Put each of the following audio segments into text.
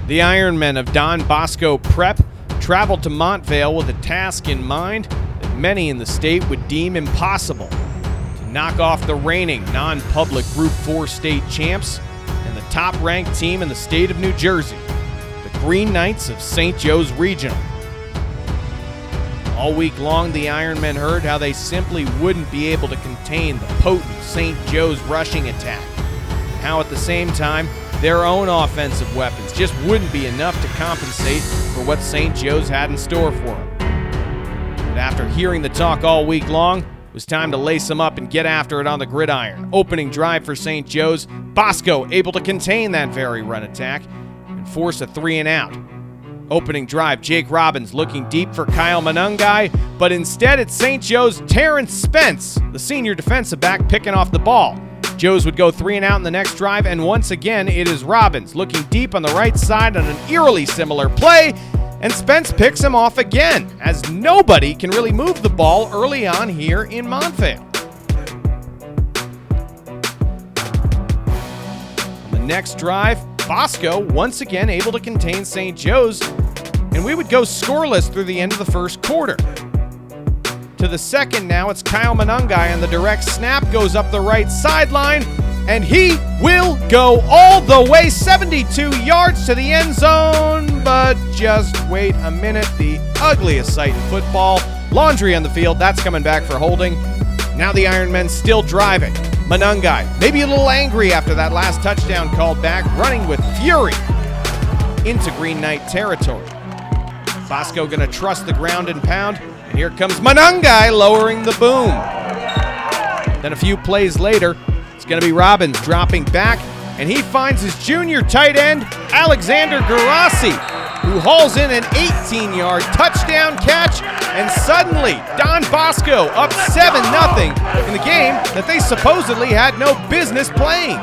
The Ironmen of Don Bosco Prep traveled to Montvale with a task in mind that many in the state would deem impossible: to knock off the reigning non-public Group 4 state champs and the top-ranked team in the state of New Jersey, the Green Knights of St. Joe's Regional. All week long, the Ironmen heard how they simply wouldn't be able to contain the potent St. Joe's rushing attack, and how at the same time, their own offensive weapons just wouldn't be enough to compensate for what St. Joe's had in store for them. But after hearing the talk all week long, it was time to lace them up and get after it on the gridiron. Opening drive for St. Joe's, Bosco able to contain that very run attack and force a 3-and-out. Opening drive, Jake Robbins looking deep for Kyle Monangai, but instead it's St. Joe's Terrence Spence, the senior defensive back, picking off the ball. Joe's would go 3-and-out in the next drive, and once again it is Robbins looking deep on the right side on an eerily similar play, and Spence picks him off again, as nobody can really move the ball early on here in Montvale. On the next drive, Bosco once again able to contain St. Joe's, and we would go scoreless through the end of the first quarter. To the second now, it's Kyle Monangai, and the direct snap goes up the right sideline, and he will go all the way 72 yards to the end zone. But just wait a minute, the ugliest sight in football. Laundry on the field, that's coming back for holding. Now the Ironmen still driving. Monangai, maybe a little angry after that last touchdown called back, running with fury into Green Knight territory. Bosco gonna trust the ground and pound, and here comes Monangai lowering the boom. Then a few plays later, it's gonna be Robbins dropping back, and he finds his junior tight end, Alexander Garassi, who hauls in an 18-yard touchdown catch, and suddenly Don Bosco up 7-0 in the game that they supposedly had no business playing.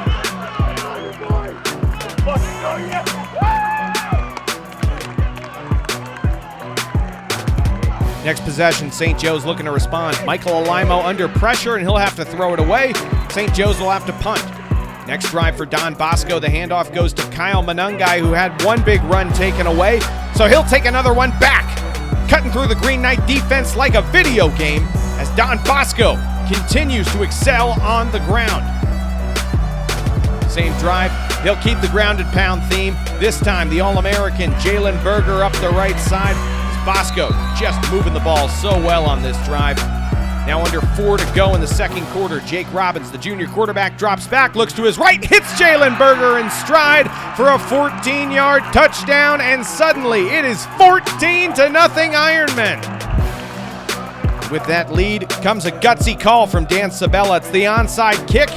Next possession, St. Joe's looking to respond. Michael Alaimo under pressure, and he'll have to throw it away. St. Joe's will have to punt. Next drive for Don Bosco, the handoff goes to Kyle Monangai, who had one big run taken away, so he'll take another one back. Cutting through the Green Knight defense like a video game as Don Bosco continues to excel on the ground. Same drive, they'll keep the grounded pound theme. This time the All-American Jalen Berger up the right side. Bosco just moving the ball so well on this drive. Now under 4 to go in the second quarter, Jake Robbins, the junior quarterback, drops back, looks to his right, hits Jalen Berger in stride for a 14-yard touchdown, and suddenly it is 14-0 Ironmen. With that lead comes a gutsy call from Dan Sabella. It's the onside kick,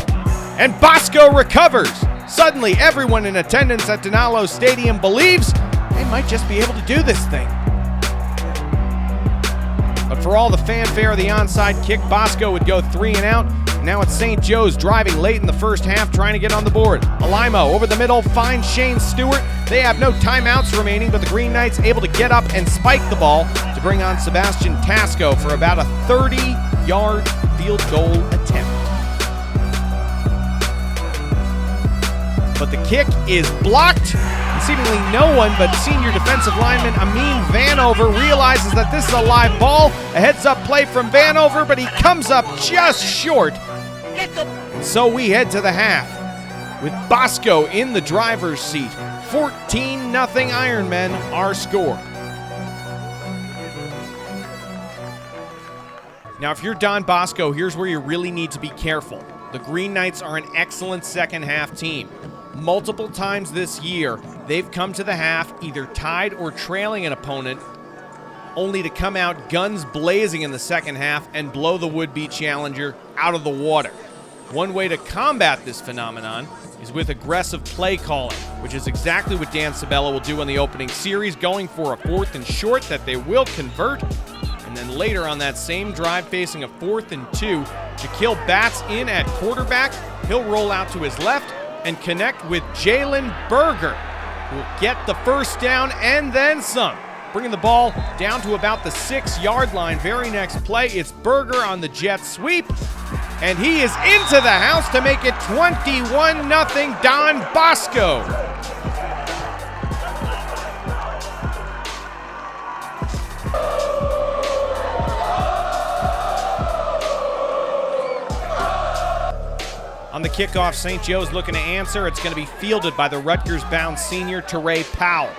and Bosco recovers. Suddenly everyone in attendance at Denalo Stadium believes they might just be able to do this thing. But for all the fanfare of the onside kick, Bosco would go 3-and-out. Now it's St. Joe's driving late in the first half, trying to get on the board. Alaimo over the middle finds Shane Stewart. They have no timeouts remaining, but the Green Knights able to get up and spike the ball to bring on Sebastian Tasco for about a 30-yard field goal attempt. But the kick is blocked. Seemingly no one but senior defensive lineman Amin Vanover realizes that this is a live ball. A heads-up play from Vanover, but he comes up just short. And so we head to the half with Bosco in the driver's seat. 14-0 Ironmen, our score. Now, if you're Don Bosco, here's where you really need to be careful. The Green Knights are an excellent second-half team. Multiple times this year, they've come to the half either tied or trailing an opponent, only to come out guns blazing in the second half and blow the would-be challenger out of the water. One way to combat this phenomenon is with aggressive play calling, which is exactly what Dan Sabella will do in the opening series, going for a 4th and short that they will convert, and then later on that same drive facing a 4th and 2, Shaquille bats in at quarterback. He'll roll out to his left and connect with Jalen Berger, who will get the first down and then some, bringing the ball down to about the 6-yard line. Very next play, it's Berger on the jet sweep, and he is into the house to make it 21-0 Don Bosco. kickoff, St. Joe's looking to answer. It's going to be fielded by the Rutgers-bound senior, Teray Powell.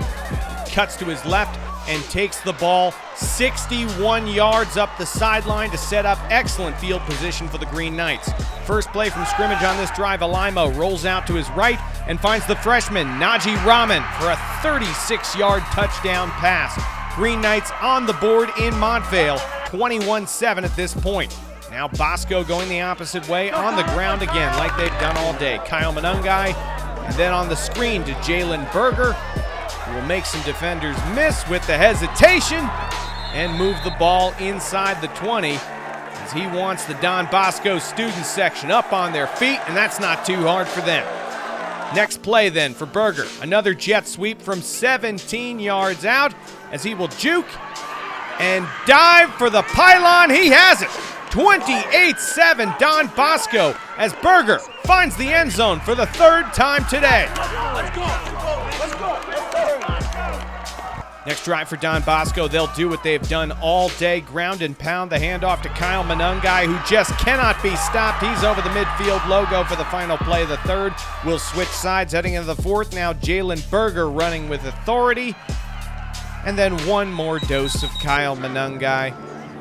Cuts to his left and takes the ball 61 yards up the sideline to set up excellent field position for the Green Knights. First play from scrimmage on this drive, Alaimo rolls out to his right and finds the freshman, Najee Rahman, for a 36-yard touchdown pass. Green Knights on the board in Montvale, 21-7 at this point. Now Bosco going the opposite way on the ground again, like they've done all day. Kyle Monangai, and then on the screen to Jalen Berger, who will make some defenders miss with the hesitation and move the ball inside the 20 as he wants the Don Bosco student section up on their feet, and that's not too hard for them. Next play then for Berger. Another jet sweep from 17 yards out as he will juke and dive for the pylon. He has it. 28-7 Don Bosco as Berger finds the end zone for the third time today. Let's go. Next drive for Don Bosco, they'll do what they've done all day, ground and pound the handoff to Kyle Monangai, who just cannot be stopped. He's over the midfield logo for the final play of the third. We'll switch sides heading into the fourth. Now Jalen Berger running with authority. And then one more dose of Kyle Monangai,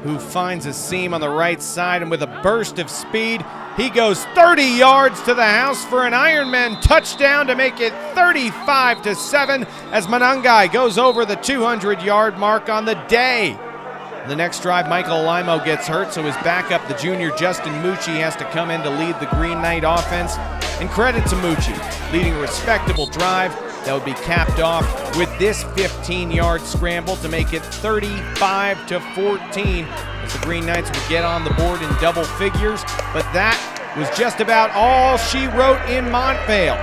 who finds a seam on the right side, and with a burst of speed, he goes 30 yards to the house for an Ironmen touchdown to make it 35-7 as Monangai goes over the 200-yard mark on the day. The next drive, Michael Alaimo gets hurt, so his backup, the junior Justin Mucci, has to come in to lead the Green Knight offense. And credit to Mucci, leading a respectable drive that would be capped off with this 15-yard scramble to make it 35-14 as the Green Knights would get on the board in double figures. But that was just about all she wrote in Montvale.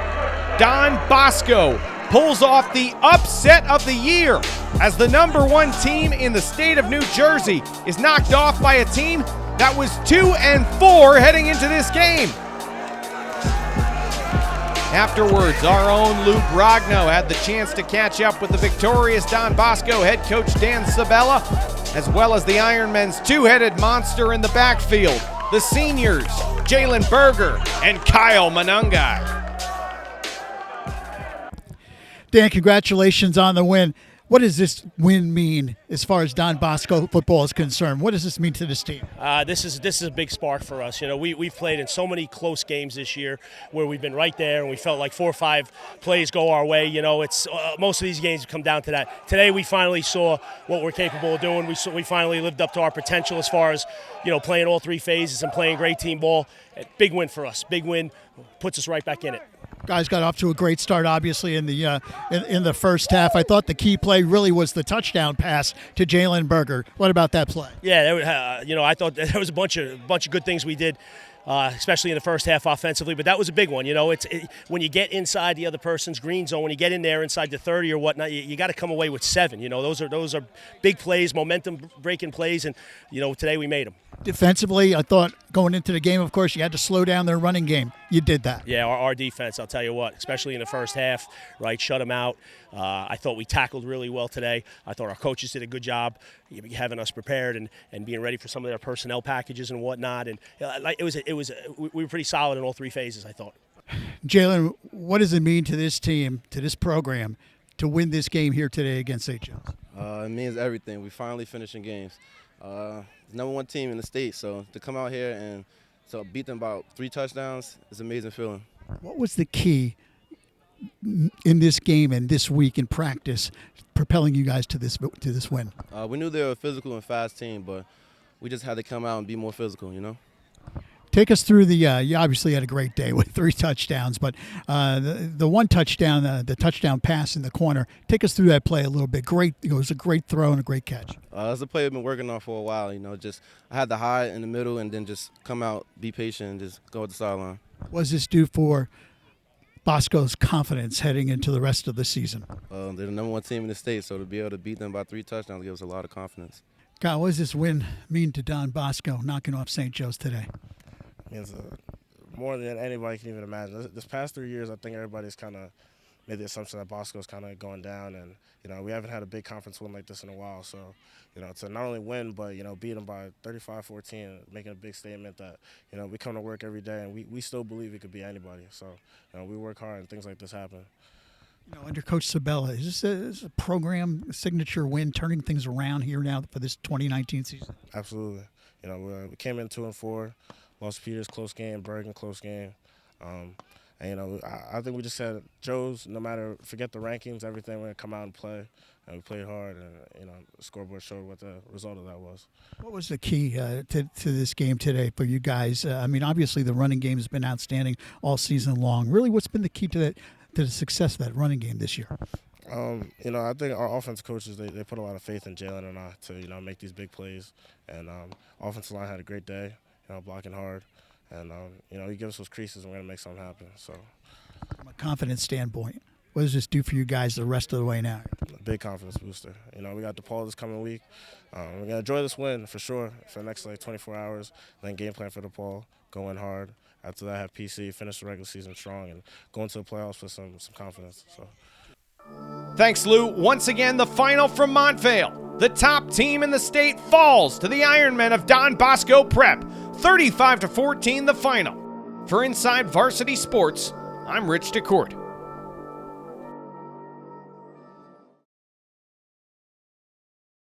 Don Bosco pulls off the upset of the year as the #1 team in the state of New Jersey is knocked off by a team that was 2-4 heading into this game. Afterwards, our own Lou Brogno had the chance to catch up with the victorious Don Bosco head coach Dan Sabella, as well as the Ironmen's two-headed monster in the backfield, the seniors, Jalen Berger and Kyle Monangai. Dan, congratulations on the win. What does this win mean as far as Don Bosco football is concerned? What does this mean to this team? This is a big spark for us. You know, we've played in so many close games this year where we've been right there and we felt like 4 or 5 plays go our way. You know, it's most of these games come down to that. Today we finally saw what we're capable of doing. We finally lived up to our potential as far as, you know, playing all 3 phases and playing great team ball. Big win for us. Big win puts us right back in it. Guys got off to a great start, obviously, in the first half. I thought the key play really was the touchdown pass to Jalen Berger. What about that play? Yeah, you know, I thought there was a bunch of good things we did, especially in the first half offensively. But that was a big one. You know, when you get inside the other person's green zone, when you get in there inside the 30 or whatnot, you got to come away with 7. You know, those are big plays, momentum-breaking plays, and you know, today we made them. Defensively, I thought going into the game, of course, you had to slow down their running game. You did that. Yeah, our defense, I'll tell you what, especially in the first half, right, shut them out. I thought we tackled really well today. I thought our coaches did a good job having us prepared and being ready for some of their personnel packages and whatnot. And we were pretty solid in all 3 phases, I thought. Jalen, what does it mean to this team, to this program, to win this game here today against St. Joe's? It means everything. We finally finishing games. #1 team in the state, so to come out here and to beat them about 3 touchdowns is an amazing feeling. What was the key in this game and this week in practice propelling you guys to this win? We knew they were a physical and fast team, but we just had to come out and be more physical, you know? Take us through you obviously had a great day with 3 touchdowns, but the one touchdown, the touchdown pass in the corner, take us through that play a little bit. Great, it was a great throw and a great catch. It's a play I've been working on for a while, you know, I had to hide in the middle and then just come out, be patient, and just go with the sideline. What does this do for Bosco's confidence heading into the rest of the season? They're the #1 team in the state, so to be able to beat them by 3 touchdowns gives us a lot of confidence. God, what does this win mean to Don Bosco knocking off St. Joe's today? It's more than anybody can even imagine. This past 3 years, I think everybody's kind of made the assumption that Bosco's kind of going down, and we haven't had a big conference win like this in a while. So to not only win, but beat them by 35-14, making a big statement that we come to work every day and we still believe it could be anybody. So we work hard and things like this happen. Under Coach Sabella, is this a program signature win, turning things around here now for this 2019 season? Absolutely. We came in 2-4, lost Peters, close game, Berger, close game. I think we just said, Joe's, no matter, forget the rankings, everything, we're going to come out and play. And we played hard, and, the scoreboard showed what the result of that was. What was the key to this game today for you guys? Obviously the running game has been outstanding all season long. Really, what's been the key to the success of that running game this year? I think our offensive coaches, they put a lot of faith in Jalen and I to, make these big plays. And offensive line had a great day, blocking hard. And, he gives us those creases and we're going to make something happen. So, from a confidence standpoint, what does this do for you guys the rest of the way now? A big confidence booster. We got DePaul this coming week. We're going to enjoy this win for sure for the next 24 hours. Then game plan for DePaul, go in hard. After that, have PC, finish the regular season strong, and go into the playoffs with some confidence. So. Thanks, Lou. Once again, the final from Montvale. The top team in the state falls to the Ironmen of Don Bosco Prep. 35-14 the final. For Inside Varsity Sports, I'm Rich DeCourt.